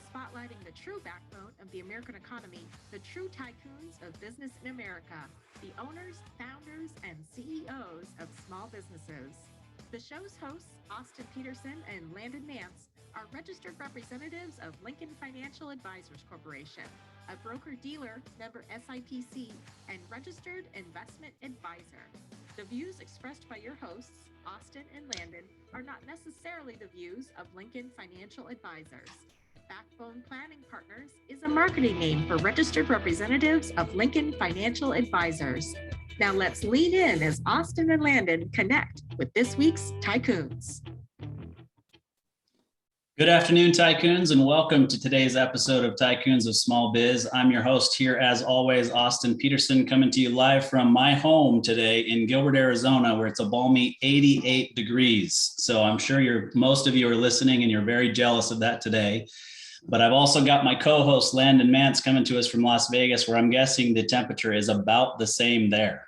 spotlighting the true backbone of the American economy, the true tycoons of business in America, the owners, founders, and CEOs of small businesses. The show's hosts, Austin Peterson and Landon Nance, are registered representatives of Lincoln Financial Advisors Corporation, a broker-dealer, member SIPC, and registered investment advisor. The views expressed by your hosts, Austin and Landon, are not necessarily the views of Lincoln Financial Advisors. Backbone Planning Partners is a marketing name for registered representatives of Lincoln Financial Advisors. Now let's lean in as Austin and Landon connect with this week's Tycoons. Good afternoon, Tycoons, and welcome to today's episode of Tycoons of Small Biz. I'm your host here, as always, Austin Peterson, coming to you live from my home today in Gilbert, Arizona, where it's a balmy 88 degrees. So I'm sure most of you are listening and you're very jealous of that today. But I've also got my co-host, Landon Nance, coming to us from Las Vegas, where I'm guessing the temperature is about the same there.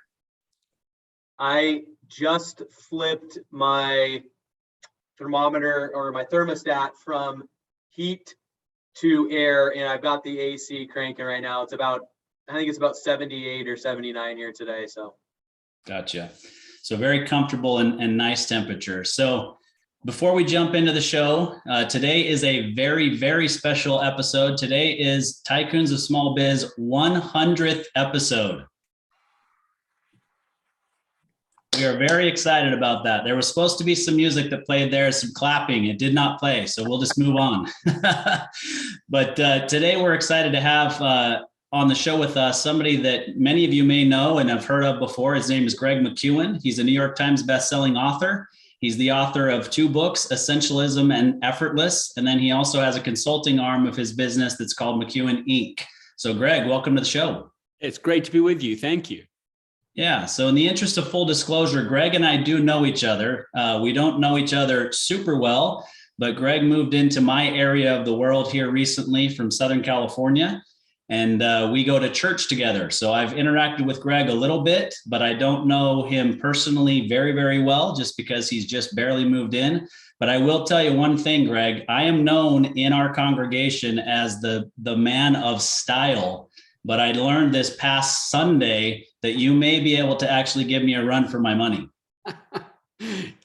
I just flipped my thermometer or my thermostat from heat to air, and I've got the AC cranking right now. I think it's about 78 or 79 here today. So gotcha. So very comfortable and nice temperature. So before we jump into the show, today is a very, very special episode. Today is Tycoons of Small Biz 100th episode. We are very excited about that. There was supposed to be some music that played there, some clapping. It did not play, so we'll just move on. But today we're excited to have on the show with us somebody that many of you may know and have heard of before. His name is Greg McKweon. He's a New York Times bestselling author. He's the author of 2 books, Essentialism and Effortless. And then he also has a consulting arm of his business that's called McKweon Inc. So Greg, welcome to the show. It's great to be with you. Thank you. Yeah. So in the interest of full disclosure, Greg and I do know each other. We don't know each other super well, but Greg moved into my area of the world here recently from Southern California, and we go to church together. So I've interacted with Greg a little bit, but I don't know him personally very, very well, just because he's just barely moved in. But I will tell you one thing, Greg, I am known in our congregation as the man of style. But I learned this past Sunday that you may be able to actually give me a run for my money.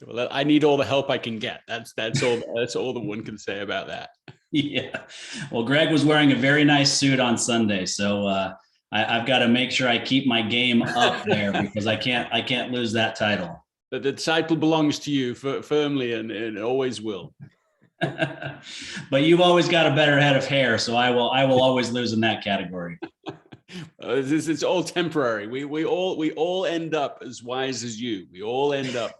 Well, I need all the help I can get. That's all the one can say about that. Yeah. Well, Greg was wearing a very nice suit on Sunday, so I've got to make sure I keep my game up there because I can't lose that title. But the title belongs to you firmly, and it always will. But you've always got a better head of hair, so I will always lose in that category. It's all temporary. We all end up as wise as you. We all end up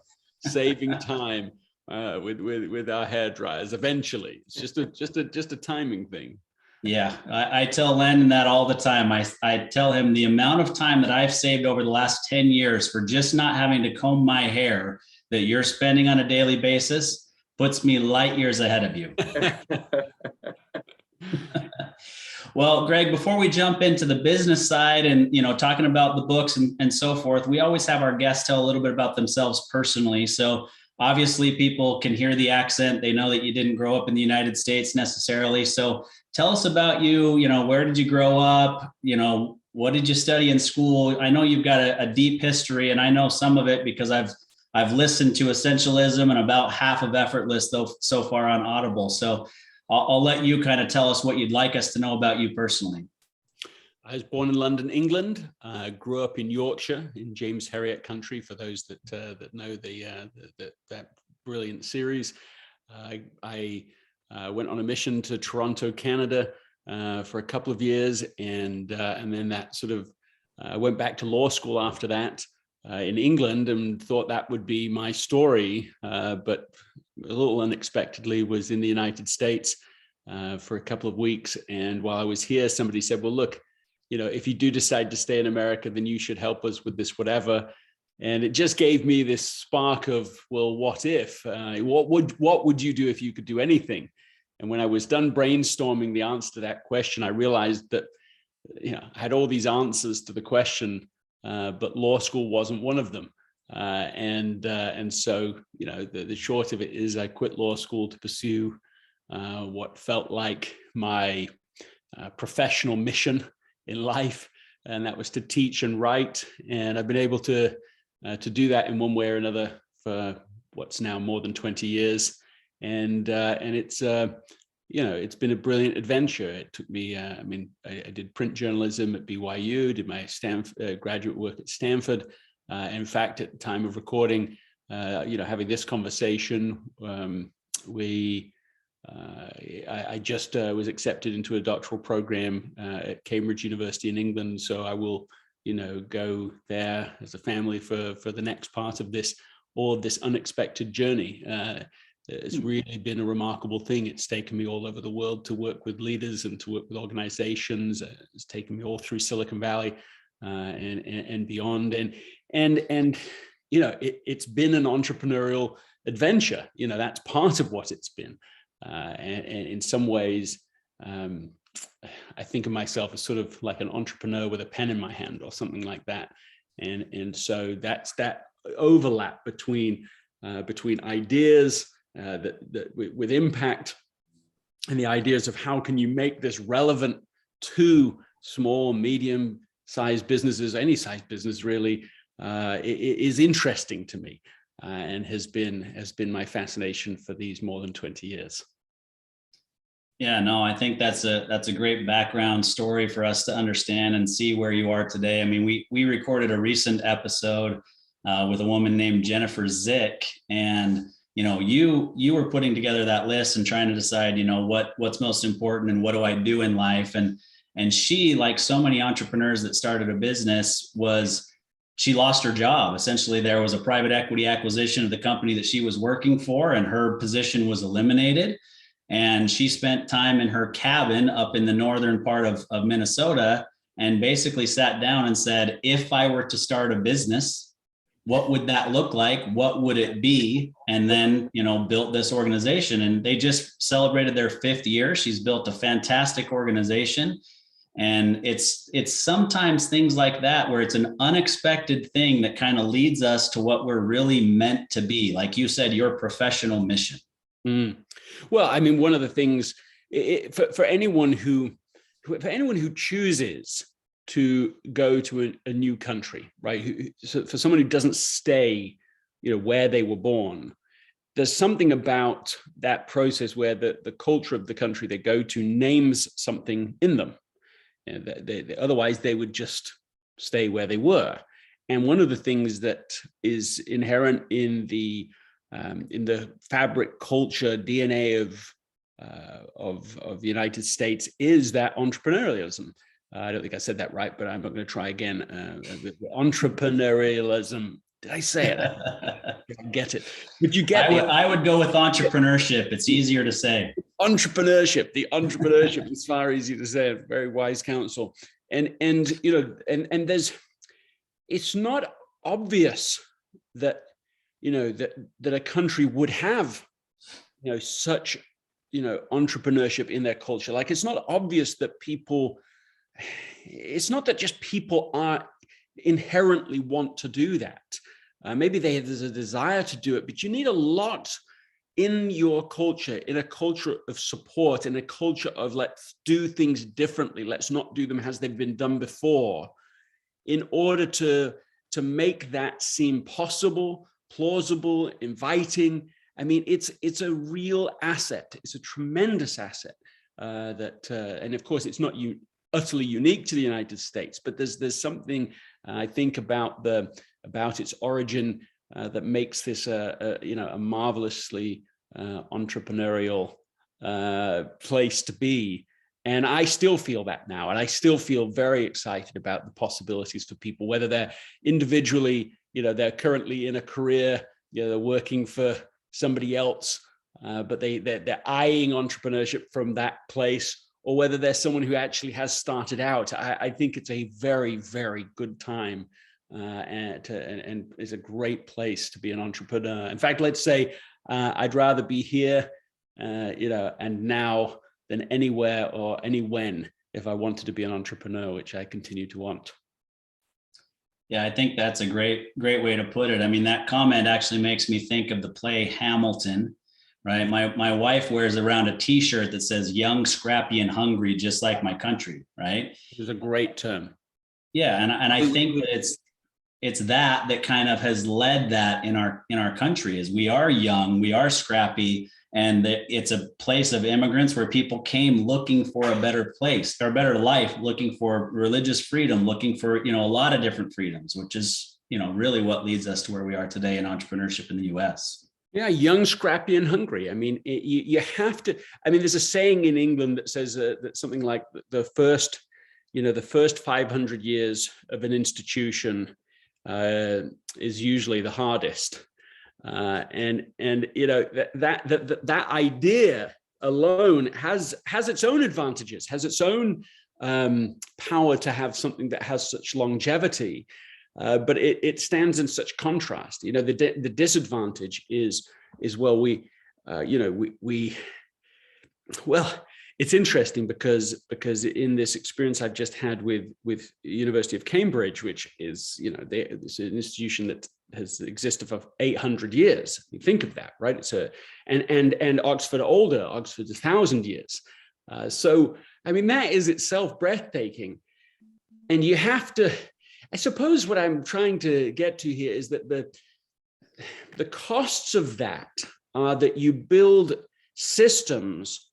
saving time with our hair dryers. Eventually, it's just a timing thing. Yeah, I tell Landon that all the time. I tell him the amount of time that I've saved over the last 10 years for just not having to comb my hair that you're spending on a daily basis puts me light years ahead of you. Well, Greg, before we jump into the business side and, talking about the books and so forth, we always have our guests tell a little bit about themselves personally. So obviously people can hear the accent. They know that you didn't grow up in the United States necessarily. So tell us about you, where did you grow up? What did you study in school? I know you've got a deep history, and I know some of it because I've listened to Essentialism and about half of Effortless so far on Audible. So I'll let you kind of tell us what you'd like us to know about you personally. I was born in London, England. Grew up in Yorkshire, in James Herriot country. For those that know that brilliant series, I went on a mission to Toronto, Canada, for a couple of years, and then that sort of went back to law school after that in England, and thought that would be my story, but a little unexpectedly was in the United States for a couple of weeks. And while I was here, somebody said, well, look, if you do decide to stay in America, then you should help us with this, whatever. And it just gave me this spark of, well, what if? What would you do if you could do anything? And when I was done brainstorming the answer to that question, I realized that I had all these answers to the question, but law school wasn't one of them. And so, the short of it is I quit law school to pursue what felt like my professional mission in life, and that was to teach and write. And I've been able to do that in one way or another for what's now more than 20 years. And it's it's been a brilliant adventure. It took me, I did print journalism at BYU, did my graduate work at Stanford. In fact, at the time of recording, having this conversation, I just was accepted into a doctoral program at Cambridge University in England. So I will, go there as a family for the next part of this unexpected journey. It's really been a remarkable thing. It's taken me all over the world to work with leaders and to work with organizations. It's taken me all through Silicon Valley and beyond. And it's been an entrepreneurial adventure. That's part of what it's been. And in some ways, I think of myself as sort of like an entrepreneur with a pen in my hand or something like that. And so that's that overlap between ideas that with impact and the ideas of how can you make this relevant to small, medium-sized businesses, any size business really, is interesting to me, and has been my fascination for these more than 20 years. Yeah, no, I think that's a great background story for us to understand and see where you are today. I mean, we recorded a recent episode with a woman named Jennifer Zick, and you were putting together that list and trying to decide, what's most important and what do I do in life. And she, like so many entrepreneurs that started a business, she lost her job. Essentially, there was a private equity acquisition of the company that she was working for, and her position was eliminated. And she spent time in her cabin up in the northern part of Minnesota and basically sat down and said, if I were to start a business, what would that look like? What would it be? And then, built this organization, and they just celebrated their 5th year. She's built a fantastic organization. And it's sometimes things like that, where it's an unexpected thing that kind of leads us to what we're really meant to be. Like you said, your professional mission. Well, I mean, one of the things for anyone who chooses to go to a new country, right? So for someone who doesn't stay, where they were born, there's something about that process where the culture of the country they go to names something in them. Otherwise, they would just stay where they were. And one of the things that is inherent in the fabric, culture, DNA of the United States is that entrepreneurialism. I don't think I said that right, but I'm not going to try again. Entrepreneurialism. Did I say it? I get it. But you get I would go with entrepreneurship. It's easier to say. Entrepreneurship. The entrepreneurship is far easier to say. Very wise counsel. And there's, it's not obvious that that a country would have such entrepreneurship in their culture. Like, it's not obvious that people, it's not that just people are inherently want to do that. Maybe there's a desire to do it, but you need a lot in your culture, in a culture of support, in a culture of let's do things differently, let's not do them as they've been done before, in order to make that seem possible, plausible, inviting. I mean, it's a real asset. It's a tremendous asset and of course, it's not utterly unique to the United States, but there's something I think about its origin that makes this a marvelously entrepreneurial place to be. And I still feel that now, and I still feel very excited about the possibilities for people, whether they're individually, they're currently in a career, they're working for somebody else, but they're eyeing entrepreneurship from that place, or whether there's someone who actually has started out. I think it's a very, very good time and is a great place to be an entrepreneur. In fact, let's say I'd rather be here, and now than anywhere or when if I wanted to be an entrepreneur, which I continue to want. Yeah, I think that's a great way to put it. I mean, that comment actually makes me think of the play Hamilton, right? My wife wears around a t-shirt that says young, scrappy, and hungry, just like my country, right? It was a great term. Yeah. And I think that it's that kind of has led that in our country is we are young, we are scrappy, and that it's a place of immigrants where people came looking for a better place or a better life, looking for religious freedom, looking for, a lot of different freedoms, which is, really what leads us to where we are today in entrepreneurship in the US. Yeah, young, scrappy, and hungry. I mean, you have to. I mean, there's a saying in England that says that something like the first 500 years of an institution is usually the hardest, and that idea alone has its own advantages, has its own power to have something that has such longevity. But it stands in such contrast. The disadvantage is it's interesting because in this experience I've just had with University of Cambridge, which is it's an institution that has existed for 800 years. You think of that, right? It's and Oxford older. Oxford's 1,000 years. So I mean that is itself breathtaking, and you have to. I suppose what I'm trying to get to here is that the costs of that are that you build systems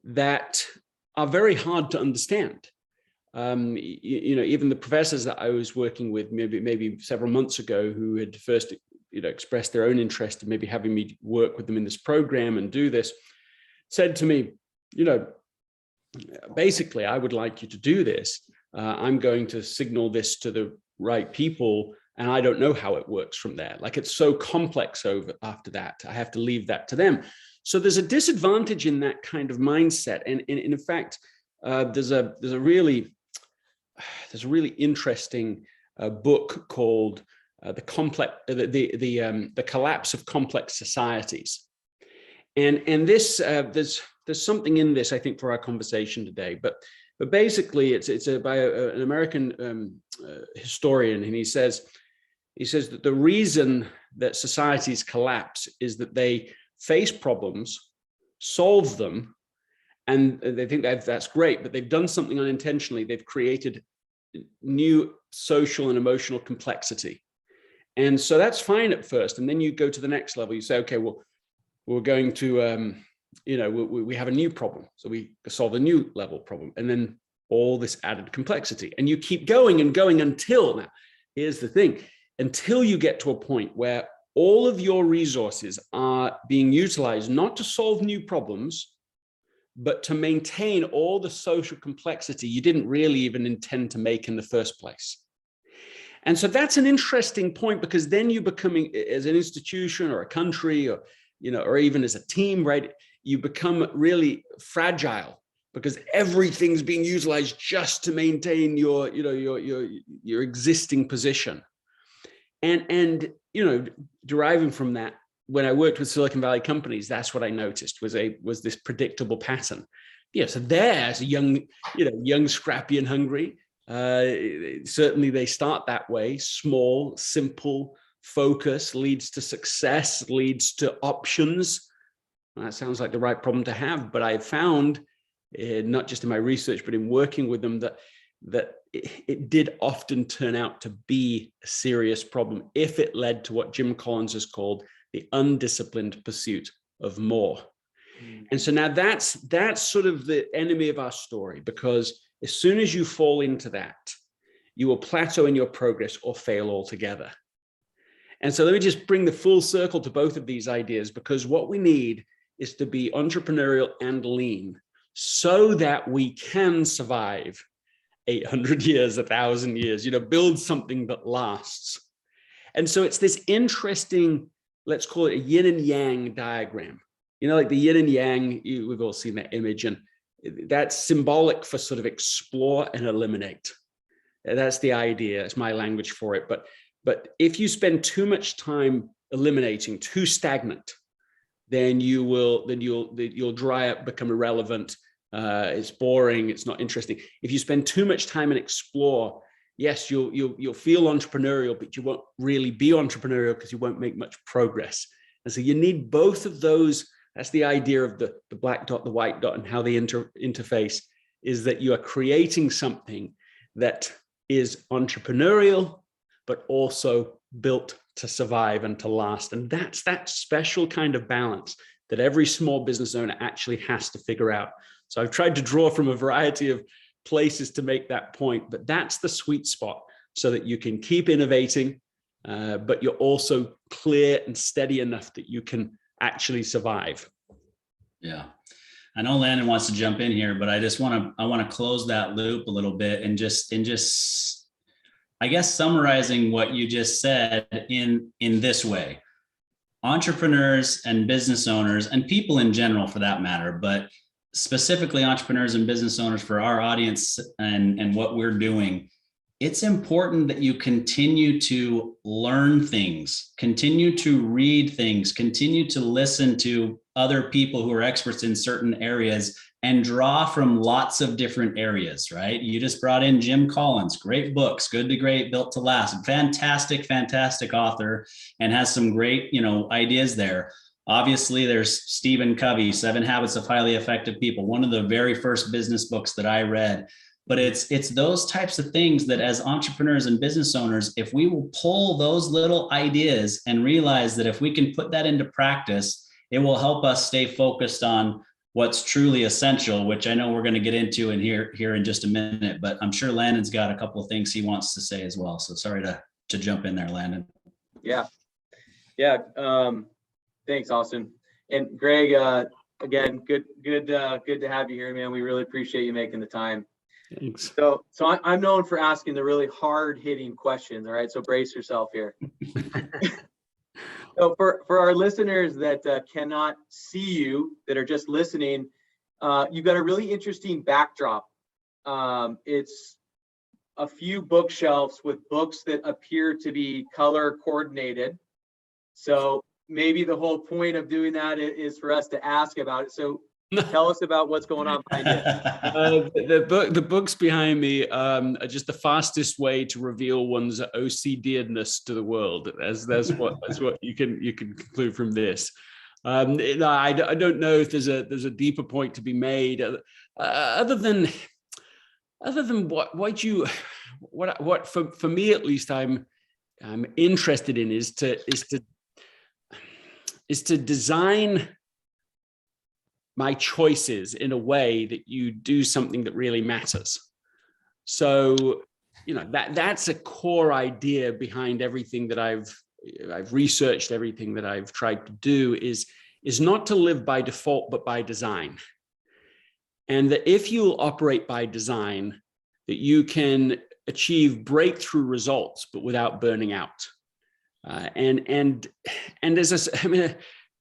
that are very hard to understand. Even the professors that I was working with maybe several months ago who had first expressed their own interest in maybe having me work with them in this program and do this, said to me, basically, I would like you to do this. I'm going to signal this to the right people, and I don't know how it works from there. Like it's so complex after that. I have to leave that to them. So there's a disadvantage in that kind of mindset. And in fact, there's a really interesting book called the Collapse of Complex Societies. And this there's something in this, I think, for our conversation today. But basically, it's by an American historian, and he says that the reason that societies collapse is that they face problems, solve them, and they think that's great, but they've done something unintentionally. They've created new social and emotional complexity, and so that's fine at first. And then you go to the next level. You say, okay, well, we're going to we have a new problem, so we solve a new level problem, and then all this added complexity, and you keep going and going until, now here's the thing, until you get to a point where all of your resources are being utilized not to solve new problems, but to maintain all the social complexity you didn't really even intend to make in the first place. And so that's an interesting point, because then you becoming, as an institution or a country, or or even as a team, right, you become really fragile because everything's being utilized just to maintain your existing position. And deriving from that, when I worked with Silicon Valley companies, that's what I noticed was this predictable pattern. So there's a young, scrappy, and hungry. Certainly they start that way, small, simple. Focus leads to success, leads to options. That sounds like the right problem to have, but I've found, not just in my research, but in working with them, that it did often turn out to be a serious problem if it led to what Jim Collins has called the undisciplined pursuit of more. And so now that's sort of the enemy of our story, because as soon as you fall into that, you will plateau in your progress or fail altogether. And so let me just bring the full circle to both of these ideas, because what we need is to be entrepreneurial and lean so that we can survive 800 years, 1,000 years, build something that lasts. And so it's this interesting, let's call it a yin and yang diagram. Like the yin and yang, we've all seen that image, and that's symbolic for sort of explore and eliminate. That's the idea. It's my language for it. But if you spend too much time eliminating, too stagnant, then you'll dry up, become irrelevant. It's boring. It's not interesting. If you spend too much time and explore, yes, you'll feel entrepreneurial, but you won't really be entrepreneurial because you won't make much progress. And so you need both of those That's the idea of the black dot, the white dot, and how they interface, is that you are creating something that is entrepreneurial, but also built to survive and to last. And that's that special kind of balance that every small business owner actually has to figure out. So I've tried to draw from a variety of places to make that point, but that's the sweet spot, so that you can keep innovating, but you're also clear and steady enough that you can actually survive. Yeah. I know Landon wants to jump in here, but I want to close that loop a little bit and just I guess summarizing what you just said in this way. Entrepreneurs and business owners, and people in general for that matter, but specifically entrepreneurs and business owners for our audience and what we're doing, it's important that you continue to learn things, continue to read things, continue to listen to other people who are experts in certain areas, and draw from lots of different areas, right? You just brought in Jim Collins, great books, Good to Great, Built to Last, fantastic author, and has some great, ideas there. Obviously, there's Stephen Covey, 7 Habits of Highly Effective People, one of the very first business books that I read. But it's those types of things that as entrepreneurs and business owners, if we will pull those little ideas and realize that if we can put that into practice, it will help us stay focused on what's truly essential, which I know we're going to get into in here in just a minute, but I'm sure Landon's got a couple of things he wants to say as well. So sorry to jump in there, Landon. Yeah. Thanks, Austin. And Greg, again, good to have you here, man. We really appreciate you making the time. Thanks. So I'm known for asking the really hard-hitting questions. All right, so brace yourself here. So for our listeners that cannot see you, that are just listening, you've got a really interesting backdrop. It's a few bookshelves with books that appear to be color coordinated. So maybe the whole point of doing that is for us to ask about it. So tell us about what's going on behind you. The books behind me are just the fastest way to reveal one's OCD-ness to the world. That's what you can conclude from this. I don't know if there's a deeper point to be made other than what for me at least I'm interested in is to design my choices in a way that you do something that really matters. So, that's a core idea behind everything that I've researched, everything that I've tried to do is not to live by default, but by design. And that if you operate by design, that you can achieve breakthrough results, but without burning out. And as a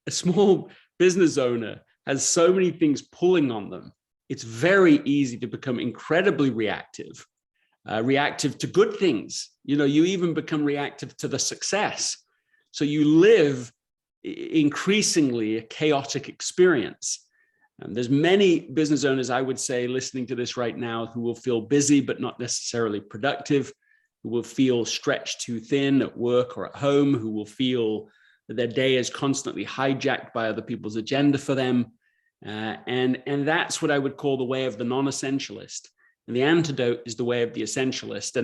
small business owner has so many things pulling on them, it's very easy to become incredibly reactive to good things. You even become reactive to the success. So you live increasingly a chaotic experience. There's many business owners, I would say, listening to this right now who will feel busy, but not necessarily productive, who will feel stretched too thin at work or at home, who will feel that their day is constantly hijacked by other people's agenda for them. And that's what I would call the way of the non-essentialist. And the antidote is the way of the essentialist.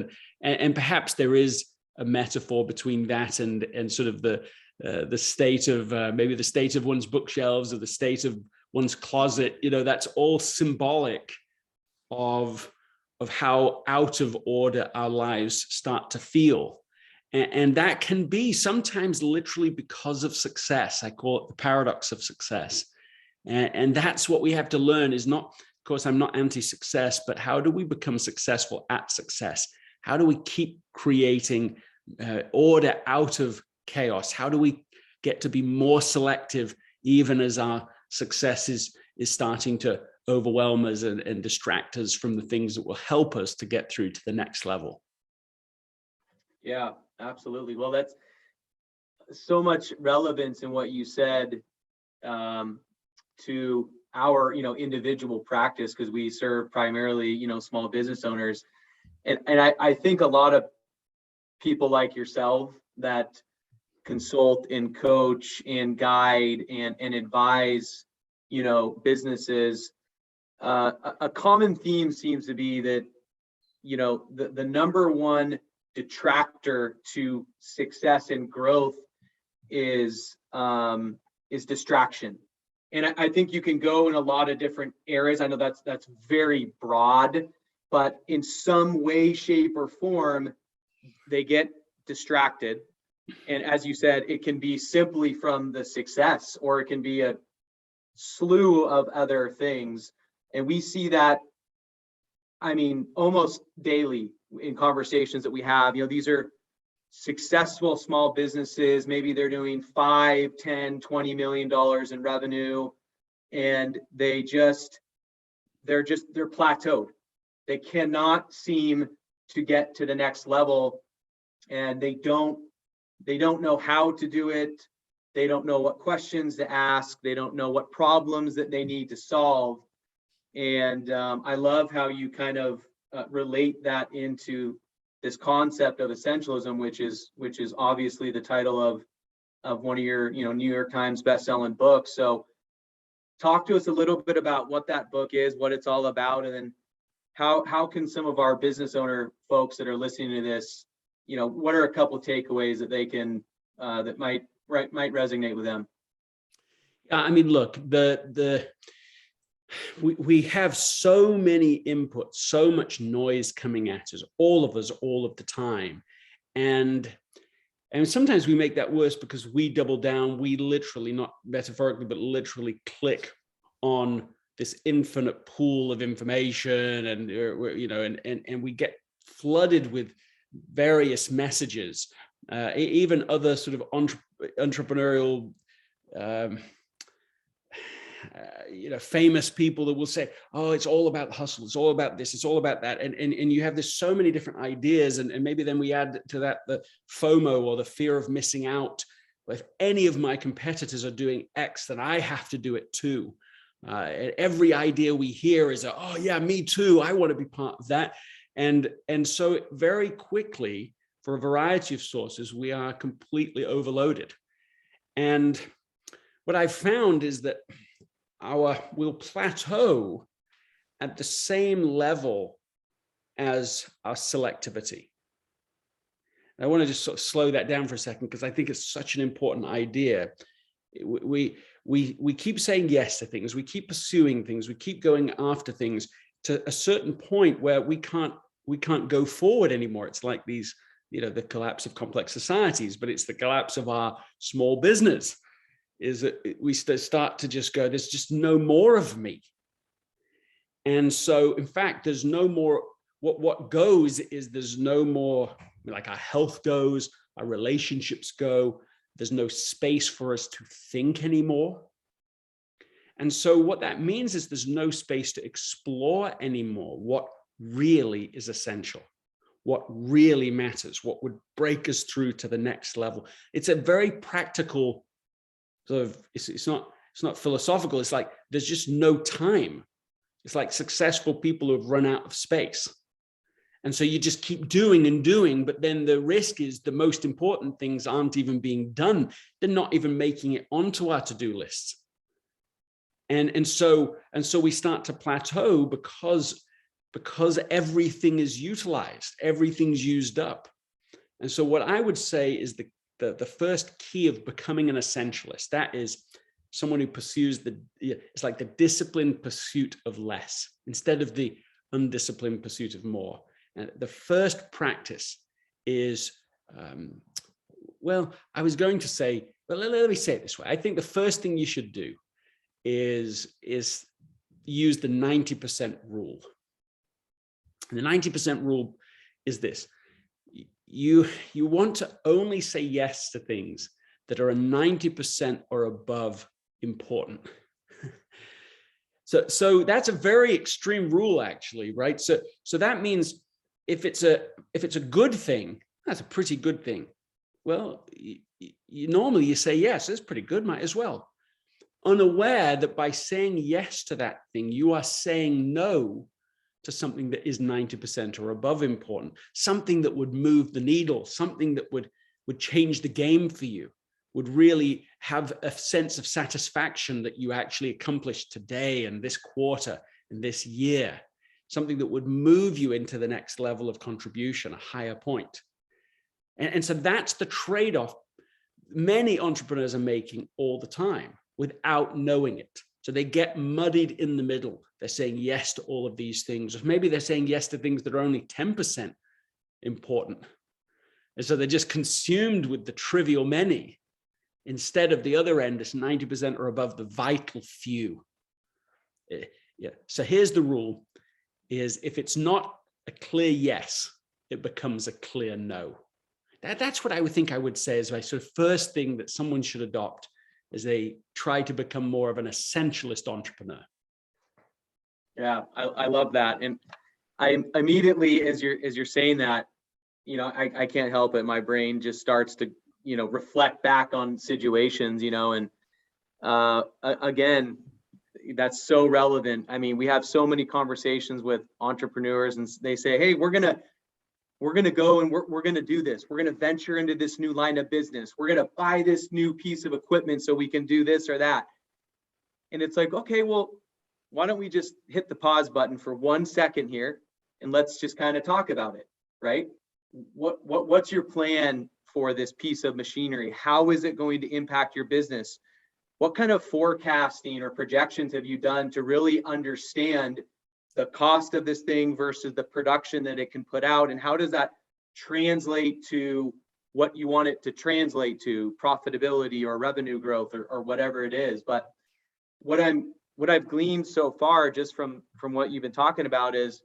And perhaps there is a metaphor between that and sort of the state of maybe the state of one's bookshelves or the state of one's closet. That's all symbolic of how out of order our lives start to feel. And that can be sometimes literally because of success. I call it the paradox of success. And that's what we have to learn is not, of course, I'm not anti-success, but how do we become successful at success? How do we keep creating order out of chaos? How do we get to be more selective even as our success is starting to overwhelm us and distract us from the things that will help us to get through to the next level? Yeah, absolutely. Well, that's so much relevance in what you said to our, individual practice, because we serve primarily, small business owners. And I think a lot of people like yourself that consult and coach and guide and advise, businesses, a common theme seems to be that, the number one detractor to success and growth is distraction. And I think you can go in a lot of different areas. I know that's very broad, but in some way, shape, or form, they get distracted. And as you said, it can be simply from the success, or it can be a slew of other things. And we see that, almost daily in conversations that we have. These are successful small businesses. Maybe they're doing $5, $10, $20 million in revenue, and they're plateaued. They cannot seem to get to the next level, and they don't know how to do it. They don't know what questions to ask. They don't know what problems that they need to solve. And I love how you kind of relate that into this concept of essentialism, which is obviously the title of one of your New York Times best-selling books. So talk to us a little bit about what that book is, what it's all about, and then how can some of our business owner folks that are listening to this, what are a couple of takeaways that they can that might resonate with them? Look, we have so many inputs, so much noise coming at us, all of the time. And sometimes we make that worse because we double down, we literally, not metaphorically, but literally click on this infinite pool of information, and and we get flooded with various messages, even other sort of entrepreneurial famous people that will say, oh, it's all about hustle, it's all about this, it's all about that, and you have this so many different ideas, and maybe then we add to that the FOMO, or the fear of missing out. If any of my competitors are doing X, then I have to do it too. Every idea we hear is, oh yeah, me too, I want to be part of that. And so very quickly, for a variety of sources, we are completely overloaded. And what I've found is that we'll plateau at the same level as our selectivity. And I want to just sort of slow that down for a second, because I think it's such an important idea. We keep saying yes to things, we keep pursuing things, we keep going after things to a certain point where we can't go forward anymore. It's like these, the collapse of complex societies, but it's the collapse of our small business. Is that we start to just go, there's just no more of me. And so, in fact, there's no more, what goes is there's no more, like our health goes, our relationships go, there's no space for us to think anymore. And so what that means is there's no space to explore anymore what really is essential, what really matters, what would break us through to the next level. It's a very practical sort of, it's not philosophical. It's like there's just no time. It's like successful people who have run out of space. And so you just keep doing and doing, but then the risk is the most important things aren't even being done. They're not even making it onto our to-do lists. And so we start to plateau because everything is utilized, everything's used up. And so what I would say is the first key of becoming an essentialist, that is someone who pursues it's like the disciplined pursuit of less instead of the undisciplined pursuit of more. And the first practice is, I was going to say, but let me say it this way. I think the first thing you should do is use the 90% rule. And the 90% rule is this. You want to only say yes to things that are a 90% or above important. So that's a very extreme rule, actually, right? So that means if it's a good thing, that's a pretty good thing. Well, normally you say yes, it's pretty good, might as well. Unaware that by saying yes to that thing, you are saying no to something that is 90% or above important, something that would move the needle, something that would would change the game for you, would really have a sense of satisfaction that you actually accomplished today and this quarter and this year, something that would move you into the next level of contribution, a higher point. And so that's the trade-off many entrepreneurs are making all the time without knowing it. So they get muddied in the middle. They're saying yes to all of these things, or maybe they're saying yes to things that are only 10% important. And so they're just consumed with the trivial many instead of the other end, it's 90% or above, the vital few. Yeah. So here's the rule, is if it's not a clear yes, it becomes a clear no. That's what I would think I would say is my sort of first thing that someone should adopt as they try to become more of an essentialist entrepreneur. Yeah, I love that. And I immediately, as you're saying that, I can't help it. My brain just starts to, reflect back on situations, and again, that's so relevant. I mean, we have so many conversations with entrepreneurs and they say, hey, we're going to go and we're going to do this. We're going to venture into this new line of business. We're going to buy this new piece of equipment so we can do this or that. And it's like, okay, well, why don't we just hit the pause button for 1 second here and let's just kind of talk about it, right? What's your plan for this piece of machinery? How is it going to impact your business? What kind of forecasting or projections have you done to really understand the cost of this thing versus the production that it can put out? And how does that translate to what you want it to translate to, profitability or revenue growth or whatever it is? But what I've gleaned so far just from what you've been talking about is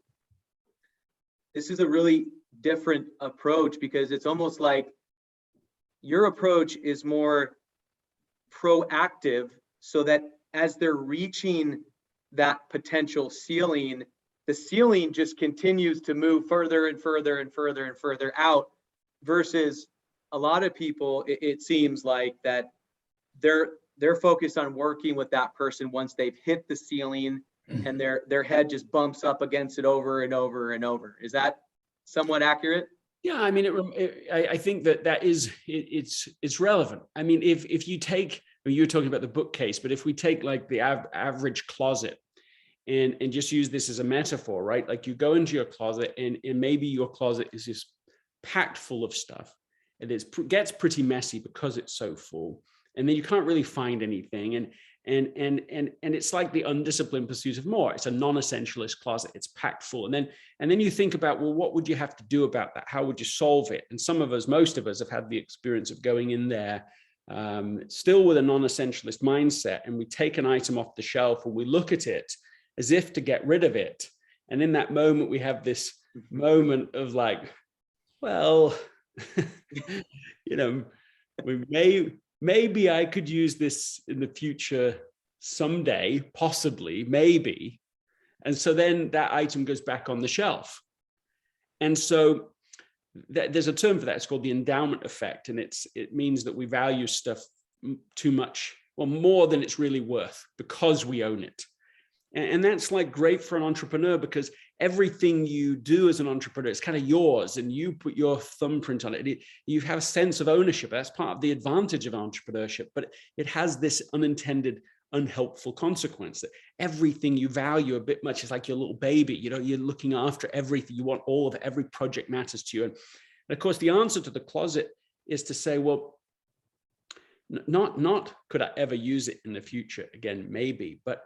this is a really different approach, because it's almost like your approach is more proactive, so that as they're reaching that potential ceiling, the ceiling just continues to move further and further and further and further out, versus a lot of people, it seems like that they're focused on working with that person once they've hit the ceiling and their head just bumps up against it over and over and over. Is that somewhat accurate? Yeah, I mean, I think that is, it's relevant. I mean, if you take, you were talking about the bookcase, but if we take like the average closet and just use this as a metaphor, right? Like you go into your closet and maybe your closet is just packed full of stuff, and it gets pretty messy because it's so full, and then you can't really find anything, and it's like the undisciplined pursuit of more. It's a non-essentialist closet. It's packed full, and then you think about, well, what would you have to do about that? How would you solve it? And some of us, most of us, have had the experience of going in there still with a non-essentialist mindset, and we take an item off the shelf and we look at it as if to get rid of it, and in that moment we have this moment of like, well, maybe I could use this in the future someday, possibly, maybe. And so then that item goes back on the shelf. And so there's a term for that. It's called the endowment effect. And it means that we value stuff too much, or more than it's really worth, because we own it. And that's like great for an entrepreneur, because everything you do as an entrepreneur, it's kind of yours, and you put your thumbprint on it. You have a sense of ownership. That's part of the advantage of entrepreneurship, but it has this unintended, unhelpful consequence that everything you value a bit much is like your little baby. You're looking after everything. You want all of it. Every project matters to you. And of course, the answer to the closet is to say, well, not could I ever use it in the future? Again, maybe, but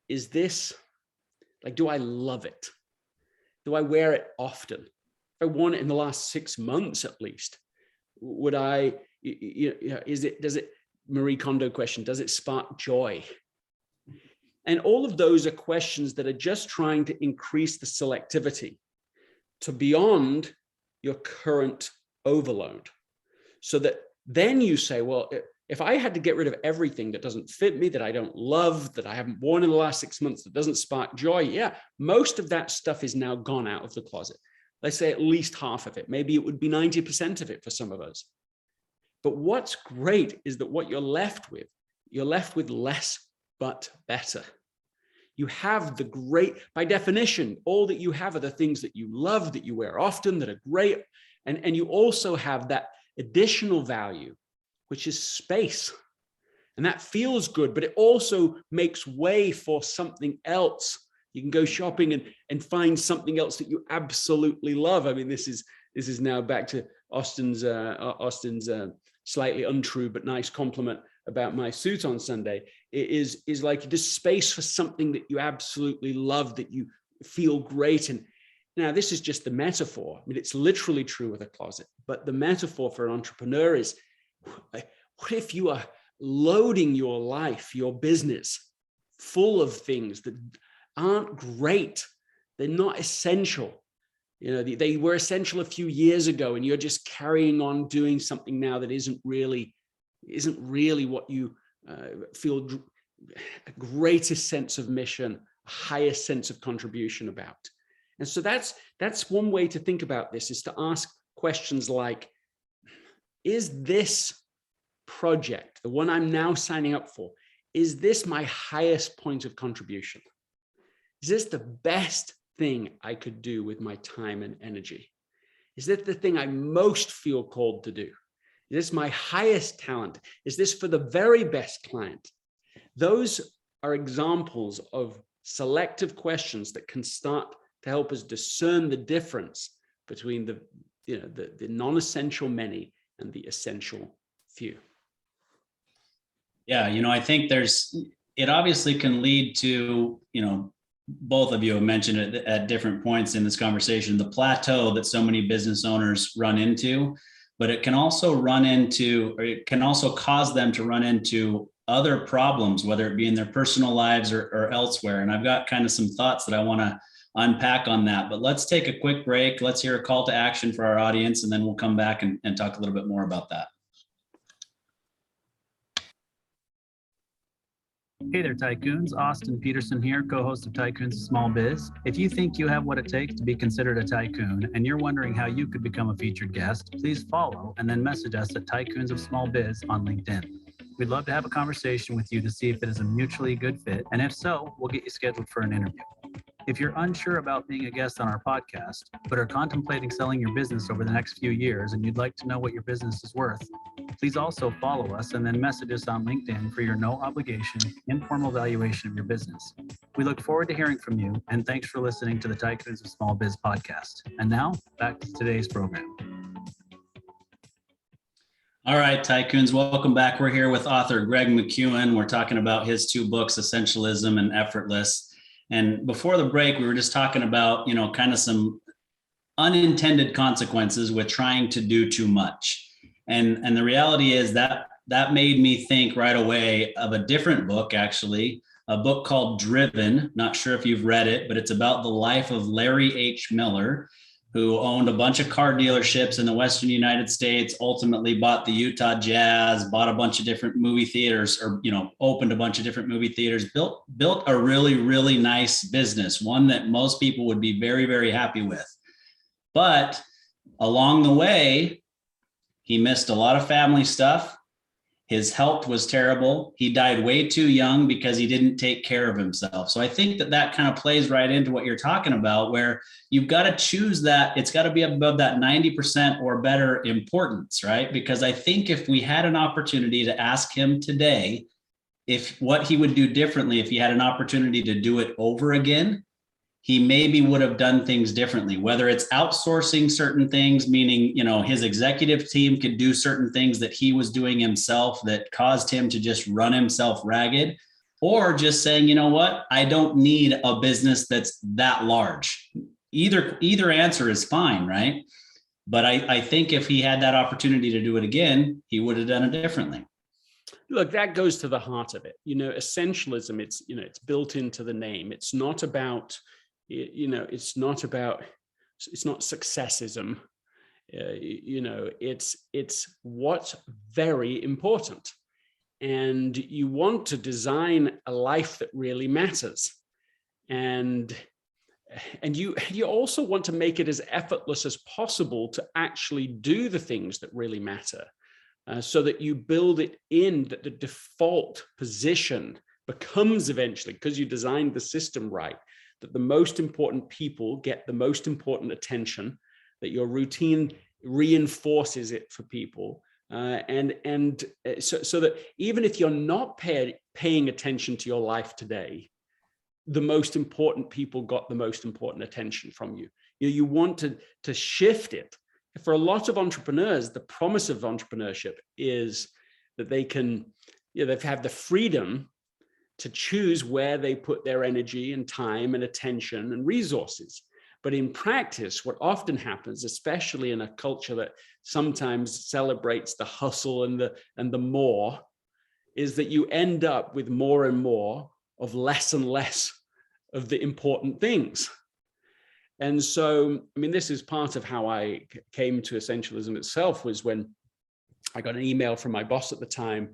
is this, like, do I love it? Do I wear it often? If I worn it in the last 6 months at least, would I, does it, Marie Kondo question, does it spark joy? And all of those are questions that are just trying to increase the selectivity to beyond your current overload. So that then you say, well, if I had to get rid of everything that doesn't fit me, that I don't love, that I haven't worn in the last 6 months, that doesn't spark joy, yeah, most of that stuff is now gone out of the closet. Let's say at least half of it. Maybe it would be 90% of it for some of us. But what's great is that what you're left with less but better. You have the great, by definition, all that you have are the things that you love, that you wear often, that are great. And you also have that additional value, which is space. And that feels good, but it also makes way for something else. You can go shopping and find something else that you absolutely love. I mean, this is now back to Austin's slightly untrue but nice compliment about my suit on Sunday. It is like there's space for something that you absolutely love, that you feel great in. Now, this is just the metaphor. I mean, it's literally true with a closet, but the metaphor for an entrepreneur is, what if you are loading your life, your business, full of things that aren't great? They're not essential. You know, they were essential a few years ago, and you're just carrying on doing something now that isn't really what you feel a greatest sense of mission, a highest sense of contribution about. And so that's one way to think about this, is to ask questions like, is this project, the one I'm now signing up for, is this my highest point of contribution? Is this the best thing I could do with my time and energy? Is this the thing I most feel called to do? Is this my highest talent? Is this for the very best client? Those are examples of selective questions that can start to help us discern the difference between the non-essential many and the essential few. Yeah, I think it obviously can lead to, both of you have mentioned it at different points in this conversation, the plateau that so many business owners run into, but it can also cause them to run into other problems, whether it be in their personal lives or elsewhere. And I've got kind of some thoughts that I want to unpack on that, but let's take a quick break. Let's hear a call to action for our audience, and then we'll come back and talk a little bit more about that. Hey there, Tycoons. Austin Peterson here, co-host of Tycoons of Small Biz. If you think you have what it takes to be considered a tycoon and you're wondering how you could become a featured guest, please follow and then message us at Tycoons of Small Biz on LinkedIn. We'd love to have a conversation with you to see if it is a mutually good fit, and if so, we'll get you scheduled for an interview. If you're unsure about being a guest on our podcast, but are contemplating selling your business over the next few years and you'd like to know what your business is worth, please also follow us and then message us on LinkedIn for your no obligation, informal valuation of your business. We look forward to hearing from you, and thanks for listening to the Tycoons of Small Biz podcast. And now, back to today's program. All right, Tycoons, welcome back. We're here with author Greg McKweon. We're talking about his two books, Essentialism and Effortless. And before the break, we were just talking about, kind of some unintended consequences with trying to do too much. And the reality is that made me think right away of a different book, actually, a book called Driven. Not sure if you've read it, but it's about the life of Larry H. Miller, who owned a bunch of car dealerships in the Western United States, ultimately bought the Utah Jazz, bought a bunch of different movie theaters, or, opened a bunch of different movie theaters, built a really, really nice business, one that most people would be very, very happy with. But along the way, he missed a lot of family stuff. His health was terrible. He died way too young because he didn't take care of himself. So I think that kind of plays right into what you're talking about, where you've got to choose that. It's got to be above that 90% or better importance, right? Because I think if we had an opportunity to ask him today if what he would do differently, if he had an opportunity to do it over again, he maybe would have done things differently, whether it's outsourcing certain things, meaning, his executive team could do certain things that he was doing himself that caused him to just run himself ragged, or just saying, you know what, I don't need a business that's that large. Either answer is fine, right? But I think if he had that opportunity to do it again, he would have done it differently. Look, that goes to the heart of it. Essentialism, it's built into the name. It's not about, it's not successism. It's what's very important. And you want to design a life that really matters. And you also want to make it as effortless as possible to actually do the things that really matter. So that you build it in that the default position becomes eventually, because you designed the system right, that the most important people get the most important attention, that your routine reinforces it for people. So that even if you're not paying attention to your life today, the most important people got the most important attention from you. You want to shift it. For a lot of entrepreneurs, the promise of entrepreneurship is that they can, they have the freedom to choose where they put their energy and time and attention and resources. But in practice, what often happens, especially in a culture that sometimes celebrates the hustle and the more, is that you end up with more and more of less and less of the important things. And so, I mean, this is part of how I came to essentialism itself, was when I got an email from my boss at the time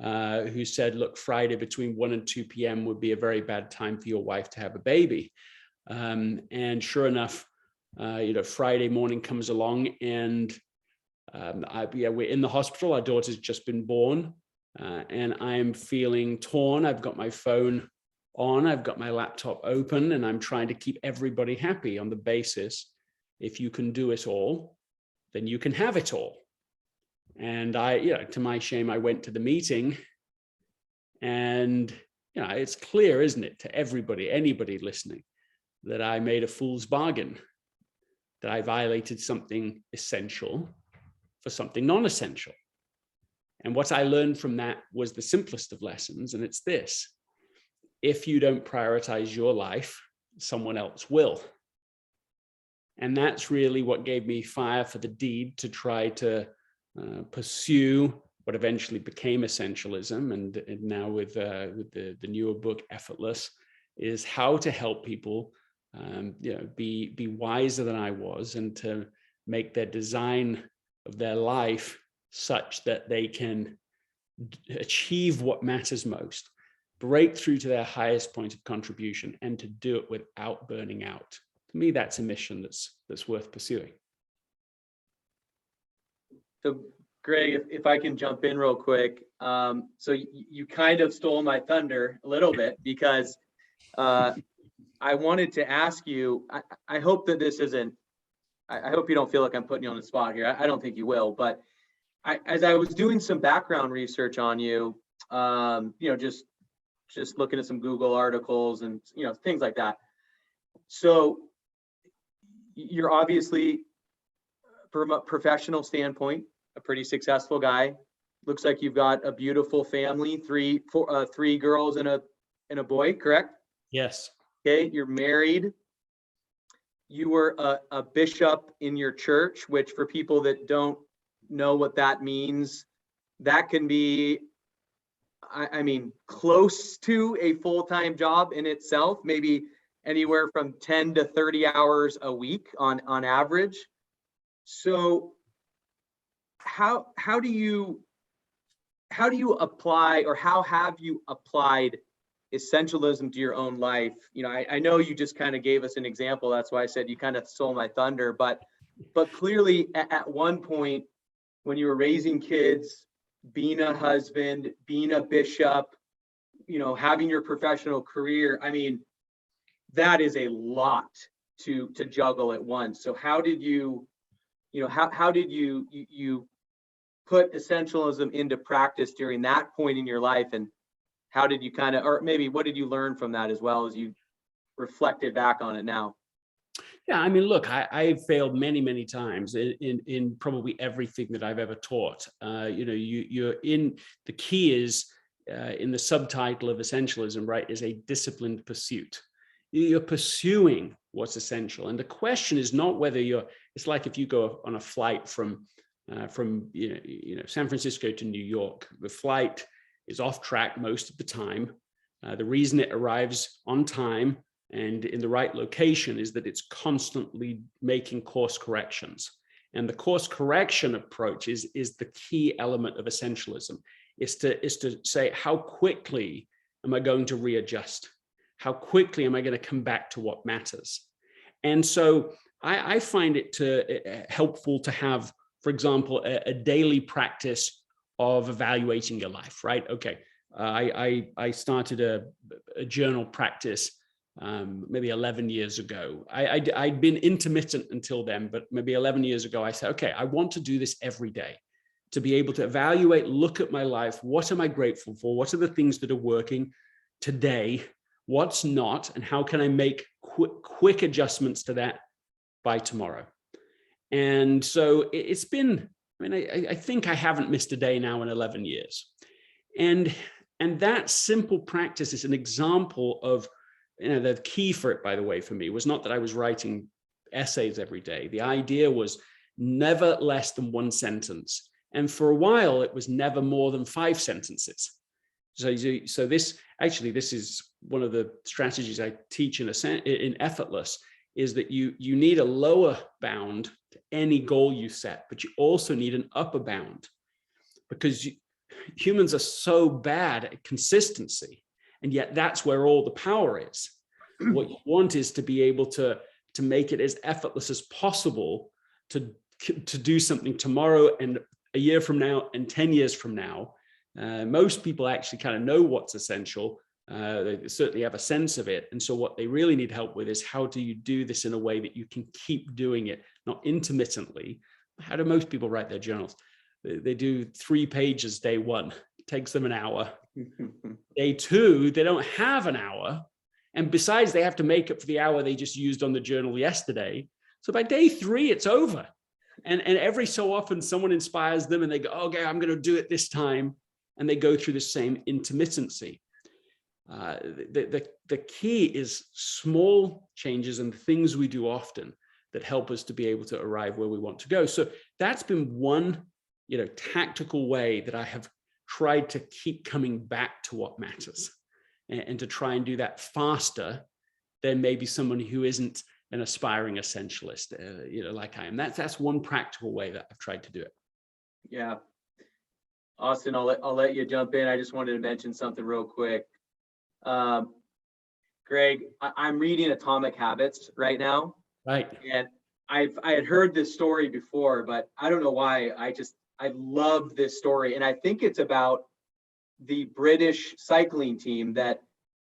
who said, look, Friday between 1 and 2 p.m. would be a very bad time for your wife to have a baby. And sure enough, Friday morning comes along, and we're in the hospital. Our daughter's just been born, and I'm feeling torn. I've got my phone on, I've got my laptop open, and I'm trying to keep everybody happy on the basis, if you can do it all, then you can have it all. And to my shame, I went to the meeting, and it's clear, isn't it, to everybody, anybody listening, that I made a fool's bargain, that I violated something essential for something non-essential. And what I learned from that was the simplest of lessons, and it's this: if you don't prioritize your life, someone else will. And that's really what gave me fire for the deed to try to pursue what eventually became essentialism, and now with the newer book Effortless, is how to help people be wiser than I was, and to make their design of their life such that they can achieve what matters most, break through to their highest point of contribution, and to do it without burning out. To me, that's a mission that's worth pursuing. So, Greg, if I can jump in real quick. So you kind of stole my thunder a little bit, because I wanted to ask you, I hope that this isn't, I hope you don't feel like I'm putting you on the spot here. I don't think you will, but as I was doing some background research on you, just looking at some Google articles and, things like that. So you're obviously, from a professional standpoint, a pretty successful guy. Looks like you've got a beautiful family, three girls and a boy, correct? Yes. Okay, you're married. You were a bishop in your church, which, for people that don't know what that means, that can be, I mean, close to a full-time job in itself, maybe anywhere from 10 to 30 hours a week on average. So how do you apply, or how have you applied essentialism to your own life? I know you just kind of gave us an example. That's why I said you kind of stole my thunder, but clearly at one point, when you were raising kids, being a husband, being a bishop, having your professional career, I mean, that is a lot to juggle at once. So how did you put essentialism into practice during that point in your life, and how did you or maybe what did you learn from that as well as you reflected back on it now? Yeah, I mean, look, I failed many, many times in probably everything that I've ever taught. You're in, the key is in the subtitle of essentialism, right, is a disciplined pursuit. You're pursuing what's essential. And the question is not whether it's like if you go on a flight from San Francisco to New York, the flight is off track most of the time. The reason it arrives on time and in the right location is that it's constantly making course corrections. And the course correction approach is the key element of essentialism, is to say, how quickly am I going to readjust? How quickly am I going to come back to what matters? And so I find it helpful to have, for example, a daily practice of evaluating your life, right? Okay, I started a journal practice maybe 11 years ago. I'd been intermittent until then, but maybe 11 years ago, I said, okay, I want to do this every day, to be able to evaluate, look at my life. What am I grateful for? What are the things that are working today? What's not? And how can I make quick adjustments to that by tomorrow? And so it's been, I mean, I think I haven't missed a day now in 11 years. And that simple practice is an example of, the key for it, by the way, for me was not that I was writing essays every day. The idea was never less than one sentence. And for a while, it was never more than 5 sentences. So this is one of the strategies I teach in Effortless, is that you need a lower bound to any goal you set, but you also need an upper bound, because humans are so bad at consistency. And yet that's where all the power is. What you want is to be able to make it as effortless as possible to do something tomorrow and a year from now and 10 years from now. Most people actually kind of know what's essential. They certainly have a sense of it. And so what they really need help with is, how do you do this in a way that you can keep doing it, not intermittently? How do most people write their journals? They do 3 pages day 1. It takes them an hour. Day 2, they don't have an hour. And besides, they have to make up for the hour they just used on the journal yesterday. So by day 3, it's over. And every so often someone inspires them and they go, okay, I'm going to do it this time. And they go through the same intermittency. The key is small changes and things we do often that help us to be able to arrive where we want to go. So that's been one, tactical way that I have tried to keep coming back to what matters, and to try and do that faster than maybe someone who isn't an aspiring essentialist, like I am. That's one practical way that I've tried to do it. Yeah. Austin, I'll let you jump in. I just wanted to mention something real quick. Greg, I'm reading Atomic Habits right now. Right. And I had heard this story before, but I don't know why. I love this story. And I think it's about the British cycling team that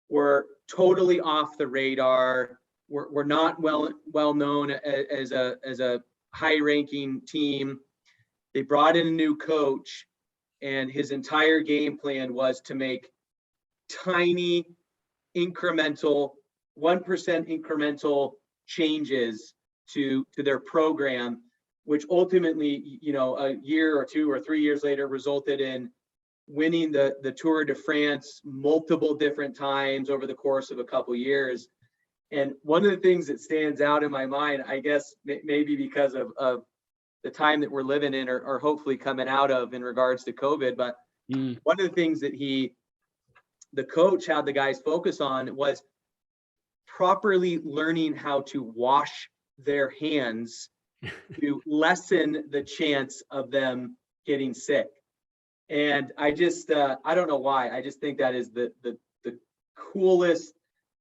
were totally off the radar. We're not well known as a high-ranking team. They brought in a new coach, and his entire game plan was to make tiny incremental 1% incremental changes to their program, which ultimately, a year or 2 or 3 years later resulted in winning the Tour de France multiple different times over the course of a couple of years. And one of the things that stands out in my mind, I guess maybe because of the time that we're living in, or hopefully coming out of in regards to COVID, but one of the things that the coach had the guys focus on was properly learning how to wash their hands to lessen the chance of them getting sick. And I just, I don't know why, I just think that is the coolest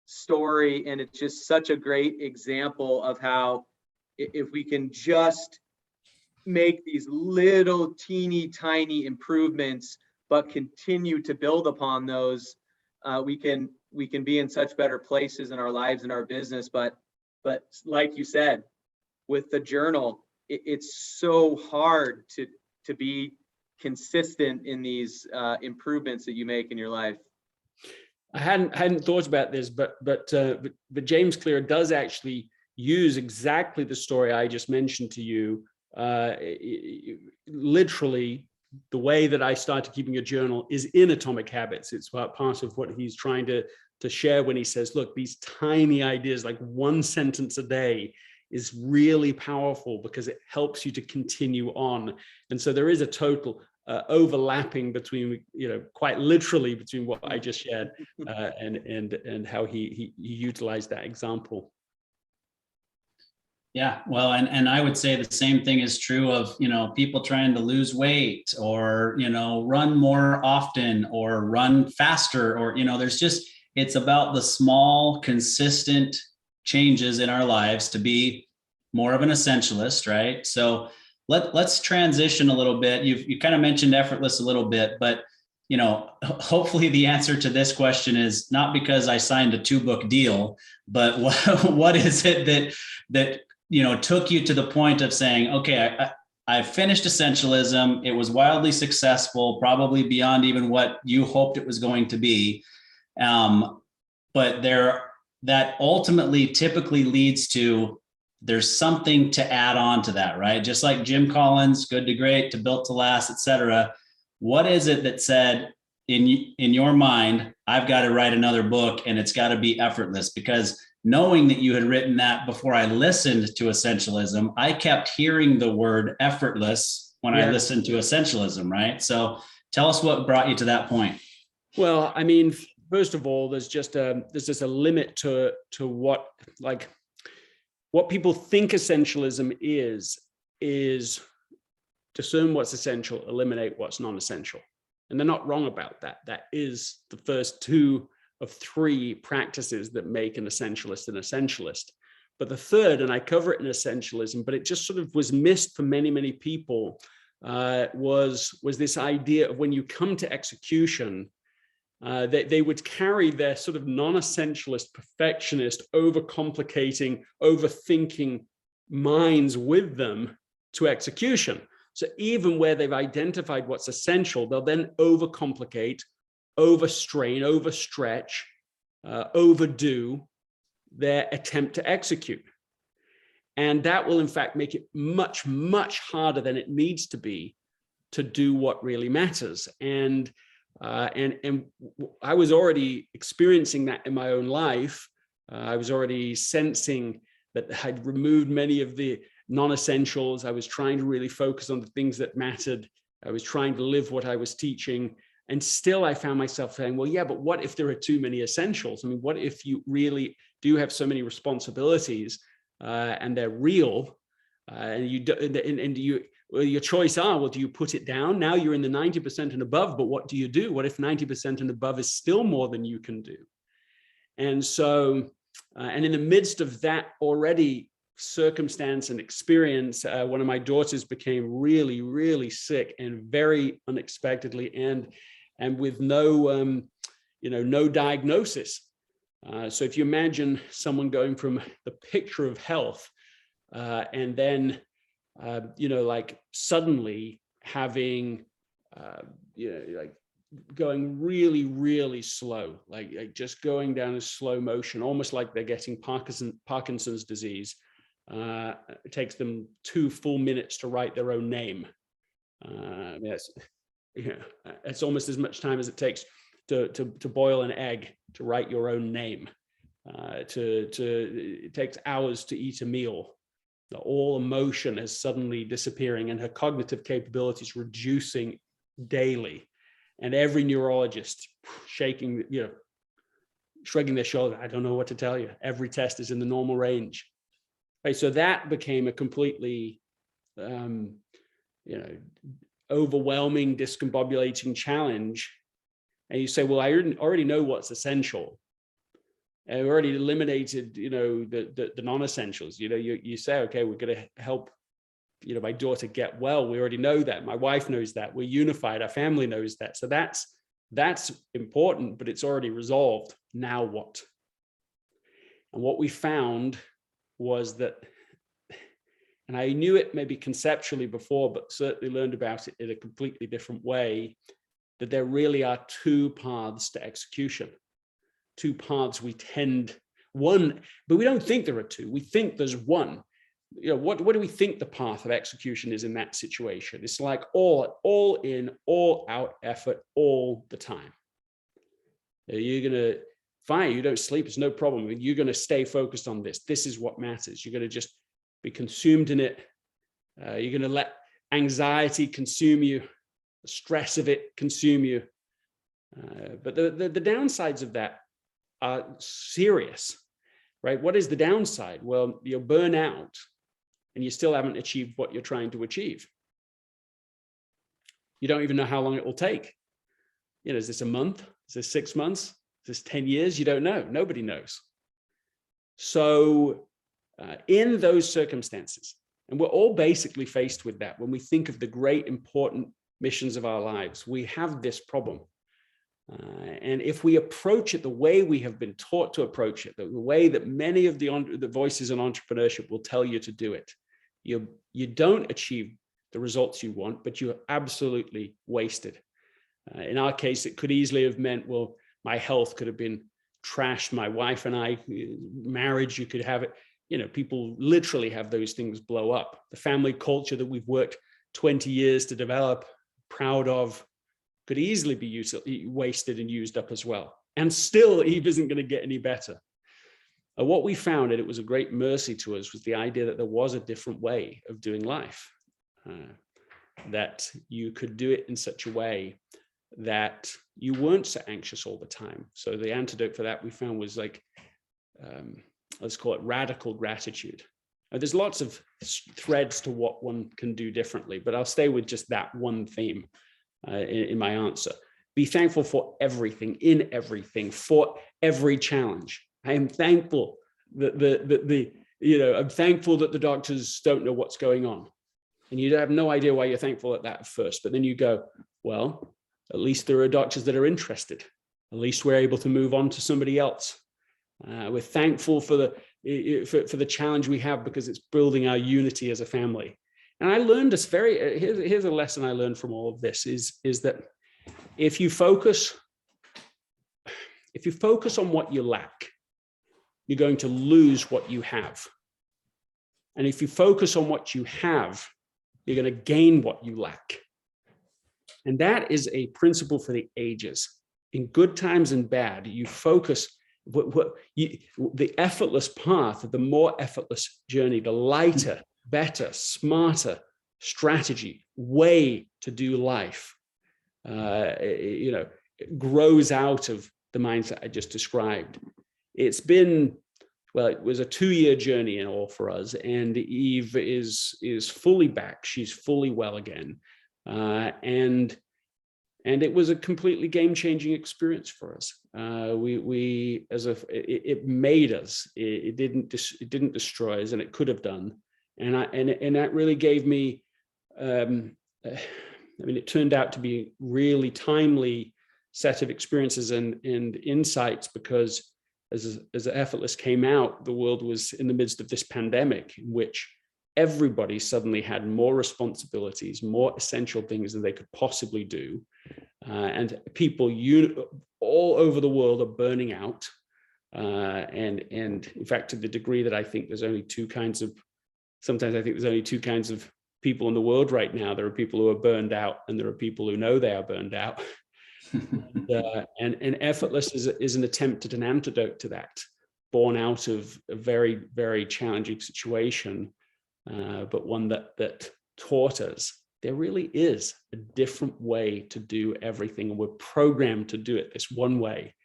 story. And it's just such a great example of how if we can just make these little teeny tiny improvements, but continue to build upon those, we can be in such better places in our lives and our business. But like you said, with the journal, it's so hard to be consistent in these improvements that you make in your life. I hadn't thought about this, but James Clear does actually use exactly the story I just mentioned to you. Literally, the way that I started keeping a journal is in Atomic Habits. It's part of what he's trying to share when he says, look, these tiny ideas, like 1 sentence a day, is really powerful because it helps you to continue on. And so there is a total overlapping between, quite literally between what I just shared and how he utilized that example. Yeah, well, and I would say the same thing is true of, people trying to lose weight or, run more often or run faster, or, it's about the small, consistent changes in our lives to be more of an essentialist, right? So let's transition a little bit. You kind of mentioned Effortless a little bit, but hopefully the answer to this question is not because I signed a 2-book deal, but what is it that took you to the point of saying, okay, I finished Essentialism. It was wildly successful, probably beyond even what you hoped it was going to be. But that ultimately typically leads to, there's something to add on to that, right? Just like Jim Collins, Good to Great to Built to Last, et cetera. What is it that said in your mind, I've got to write another book and it's got to be effortless? Because knowing that you had written that before I listened to Essentialism, I kept hearing the word effortless when I listened to Essentialism, right? So tell us what brought you to that point. Well, I mean, first of all, there's just a limit to what people think essentialism is discern what's essential, eliminate what's non-essential. And they're not wrong about that. That is the first 2 of 3 practices that make an essentialist an essentialist. But the third, and I cover it in Essentialism, but it just sort of was missed for many, many people, was this idea of when you come to execution, they would carry their sort of non-essentialist, perfectionist, overcomplicating, overthinking minds with them to execution. So even where they've identified what's essential, they'll then overcomplicate, overstrain, overstretch, overdo their attempt to execute. And that will in fact make it much, much harder than it needs to be to do what really matters. And I was already experiencing that in my own life. I was already sensing that I'd removed many of the non-essentials. I was trying to really focus on the things that mattered. I was trying to live what I was teaching. And still I found myself saying, well, yeah, but what if there are too many essentials? I mean, what if you really do have so many responsibilities and they're real and your choice are, well, do you put it down? Now you're in the 90% and above, but what do you do? What if 90% and above is still more than you can do? And so, and in the midst of that already circumstance and experience, one of my daughters became really, really sick, and very unexpectedly, and with no, no diagnosis. So if you imagine someone going from the picture of health and then, like suddenly having, like going really, really slow, like just going down in slow motion, almost like they're getting Parkinson's disease. It takes them 2 full minutes to write their own name. It's almost as much time as it takes to boil an egg, to write your own name. It takes hours to eat a meal. All emotion is suddenly disappearing, and her cognitive capabilities reducing daily. And every neurologist shrugging their shoulder. I don't know what to tell you. Every test is in the normal range. Right, so that became a completely, overwhelming, discombobulating challenge. And you say, well, I already know what's essential. And we already eliminated, the non-essentials. You say, okay, we're going to help, my daughter get well. We already know that. My wife knows that. We're unified. Our family knows that. So that's important, but it's already resolved. Now what? And what we found was that, and I knew it maybe conceptually before, but certainly learned about it in a completely different way, that there really are 2 paths to execution. 2 paths one, but we don't think there are 2. We think there's one. What do we think the path of execution is in that situation? It's like all in, all out effort all the time. You're going to, fine, you don't sleep, it's no problem. You're going to stay focused on this. This is what matters. You're going to just be consumed in it. You're going to let anxiety consume you, the stress of it consume you. But the downsides of that are serious, right? What is the downside? Well, you'll burn out and you still haven't achieved what you're trying to achieve. You don't even know how long it will take. Is this a month? Is this 6 months? Is this 10 years? You don't know. Nobody knows. So in those circumstances, and we're all basically faced with that when we think of the great important missions of our lives, we have this problem. And if we approach it the way we have been taught to approach it, the way that many of the voices in entrepreneurship will tell you to do it, you don't achieve the results you want, but you're absolutely wasted. In our case, it could easily have meant, well, my health could have been trashed. My wife and I, marriage, you could have it. You know, people literally have those things blow up. The family culture that we've worked 20 years to develop, proud of, could easily be wasted and used up as well. And still, Eve isn't going to get any better. What we found, and it was a great mercy to us, was the idea that there was a different way of doing life, that you could do it in such a way that you weren't so anxious all the time. So the antidote for that we found was like, let's call it radical gratitude. Now, there's lots of threads to what one can do differently, but I'll stay with just that one theme in my answer. Be thankful for everything, in everything, for every challenge. I am thankful that I'm thankful that the doctors don't know what's going on. And you have no idea why you're thankful at that at first, but then you go, well, at least there are doctors that are interested. At least we're able to move on to somebody else. We're thankful for the challenge we have because it's building our unity as a family. And I learned this here's a lesson I learned from all of this is that if you focus on what you lack, you're going to lose what you have. And if you focus on what you have, you're going to gain what you lack. And that is a principle for the ages. In good times and bad, you focus the effortless path, the more effortless journey, the lighter, better, smarter strategy, way to do life, grows out of the mindset I just described. It was a 2-year journey in all for us, and Eve is fully back. She's fully well again. And it was a completely game-changing experience for us. It made us. It didn't destroy us, and it could have done. And that really gave me. It turned out to be really timely set of experiences and insights, because as Effortless came out, the world was in the midst of this pandemic in which everybody suddenly had more responsibilities, more essential things than they could possibly do. And people all over the world are burning out. And in fact, to the degree that I think there's only two kinds of people in the world right now. There are people who are burned out, and there are people who know they are burned out. And Effortless is an attempt at an antidote to that, born out of a very, very challenging situation, but one that taught us there really is a different way to do everything, and we're programmed to do it this one way.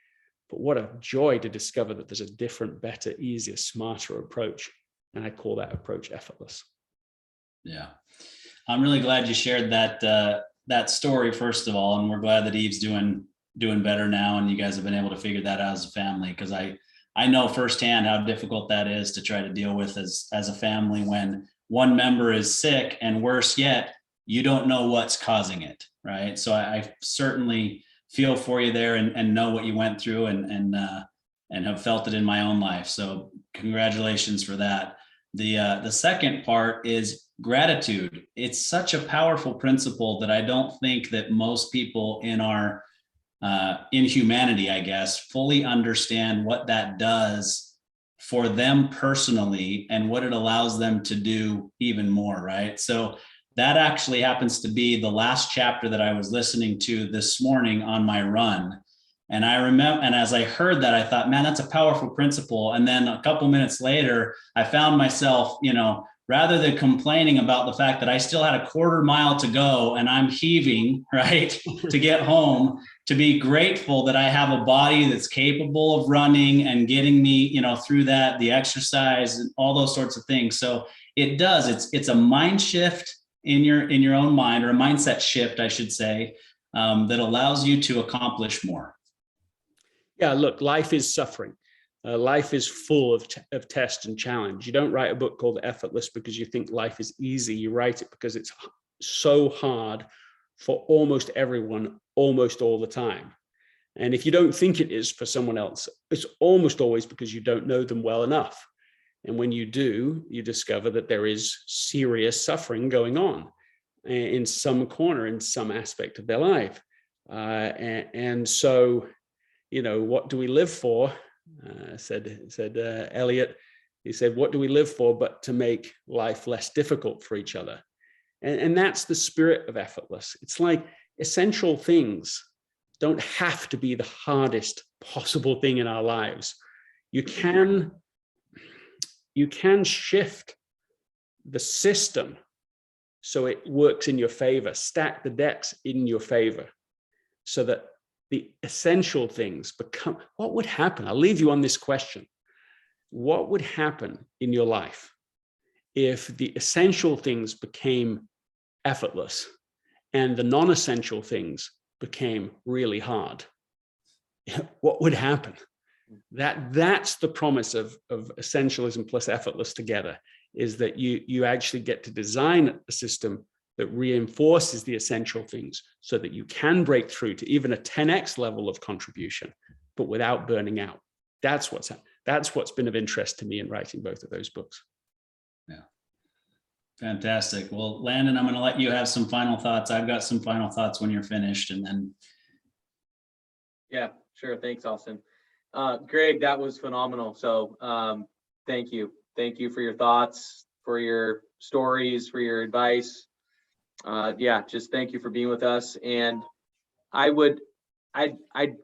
But what a joy to discover that there's a different, better, easier, smarter approach, and I call that approach effortless. Yeah, I'm really glad you shared that story, first of all, and we're glad that Eve's doing better now, and you guys have been able to figure that out as a family, because I know firsthand how difficult that is to try to deal with as a family when one member is sick, and worse yet, you don't know what's causing it, right? So I certainly feel for you there and know what you went through and have felt it in my own life. So congratulations for that. The second part is gratitude. It's such a powerful principle that I don't think that most people in our in humanity, I guess, fully understand what that does for them personally and what it allows them to do even more, right? So that actually happens to be the last chapter that I was listening to this morning on my run. And I remember, and as I heard that, I thought, man, that's a powerful principle. And then a couple minutes later, I found myself, rather than complaining about the fact that I still had a quarter mile to go and I'm heaving, right, to get home, to be grateful that I have a body that's capable of running and getting me, through that, the exercise and all those sorts of things. So it does, it's a mind shift in your own mind, or a mindset shift, I should say, that allows you to accomplish more. Yeah, look, life is suffering. Life is full of test and challenge. You don't write a book called Effortless because you think life is easy. You write it because it's so hard for almost everyone, almost all the time. And if you don't think it is for someone else, it's almost always because you don't know them well enough. And when you do, you discover that there is serious suffering going on in some corner, in some aspect of their life. And so, what do we live for? Said Eliot. He said, what do we live for but to make life less difficult for each other? And that's the spirit of Effortless. It's like essential things don't have to be the hardest possible thing in our lives. You can shift the system so it works in your favor, stack the decks in your favor, so that the essential things become. What would happen? I'll leave you on this question. What would happen in your life if the essential things became effortless and the non-essential things became really hard? What would happen? That's the promise of essentialism plus effortless together, is that you actually get to design a system that reinforces the essential things so that you can break through to even a 10x level of contribution, but without burning out. That's what's been of interest to me in writing both of those books. Yeah. Fantastic. Well, Landon, I'm going to let you have some final thoughts. I've got some final thoughts when you're finished, and then. Yeah, sure. Thanks, Austin. Greg, that was phenomenal. So thank you. Thank you for your thoughts, for your stories, for your advice. Just thank you for being with us. And I'd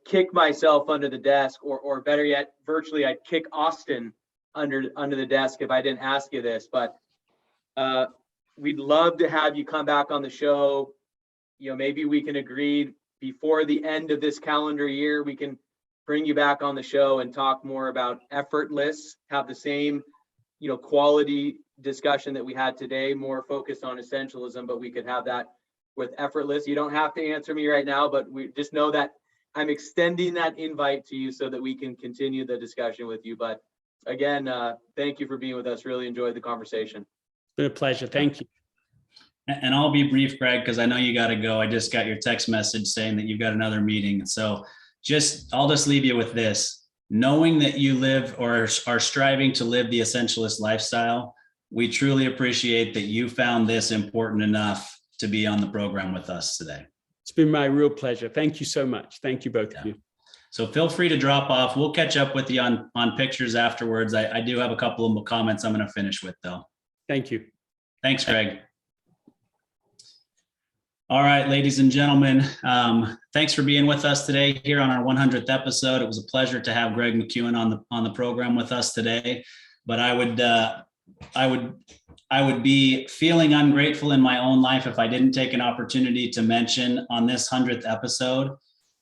kick myself under the desk, or better yet, virtually I'd kick Austin under the desk if I didn't ask you this. But we'd love to have you come back on the show. Maybe we can agree before the end of this calendar year, we can bring you back on the show and talk more about Effortless, have the same, quality discussion that we had today, more focused on essentialism, but we could have that with Effortless. You don't have to answer me right now, but we just know that I'm extending that invite to you so that we can continue the discussion with you. But again, thank you for being with us. Really enjoyed the conversation. It's been a pleasure. Thank you. And I'll be brief, Greg, because I know you got to go. I just got your text message saying that you've got another meeting. So I'll just leave you with this. Knowing that you live or are striving to live the essentialist lifestyle, we truly appreciate that you found this important enough to be on the program with us today. It's been my real pleasure. Thank you so much. Thank you, both of you. So feel free to drop off. We'll catch up with you on pictures afterwards. I do have a couple of comments I'm going to finish with, though. Thank you. Thanks, Greg. All right, ladies and gentlemen, thanks for being with us today here on our 100th episode. It was a pleasure to have Greg McKweon on the program with us today. But I would be feeling ungrateful in my own life if I didn't take an opportunity to mention on this 100th episode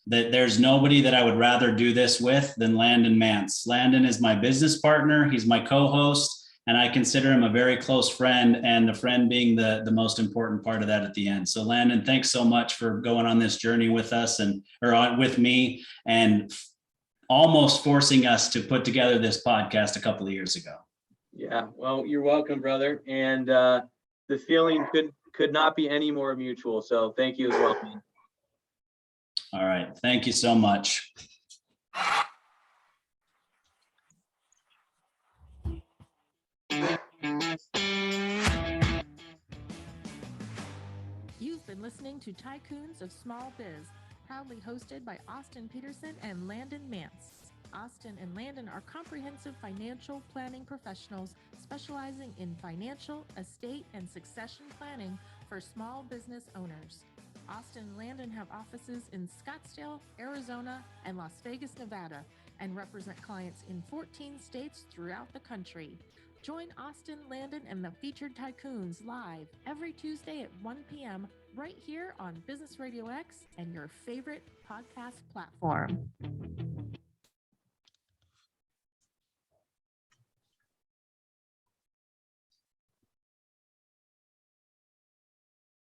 that there's nobody that I would rather do this with than Landon Mance. Landon is my business partner. He's my co-host, and I consider him a very close friend, and the friend being the most important part of that at the end. So Landon, thanks so much for going on this journey with us with me, and almost forcing us to put together this podcast a couple of years ago. Yeah, well, you're welcome, brother. And the feeling could not be any more mutual. So thank you as well, man. All right. Thank you so much. You've been listening to Tycoons of Small Biz, proudly hosted by Austin Peterson and Landon Mance. Austin and Landon are comprehensive financial planning professionals specializing in financial, estate, and succession planning for small business owners. Austin and Landon have offices in Scottsdale, Arizona, and Las Vegas, Nevada, and represent clients in 14 states throughout the country. Join Austin, Landon, and the featured Tycoons live every Tuesday at 1 p.m. right here on Business Radio X and your favorite podcast platform.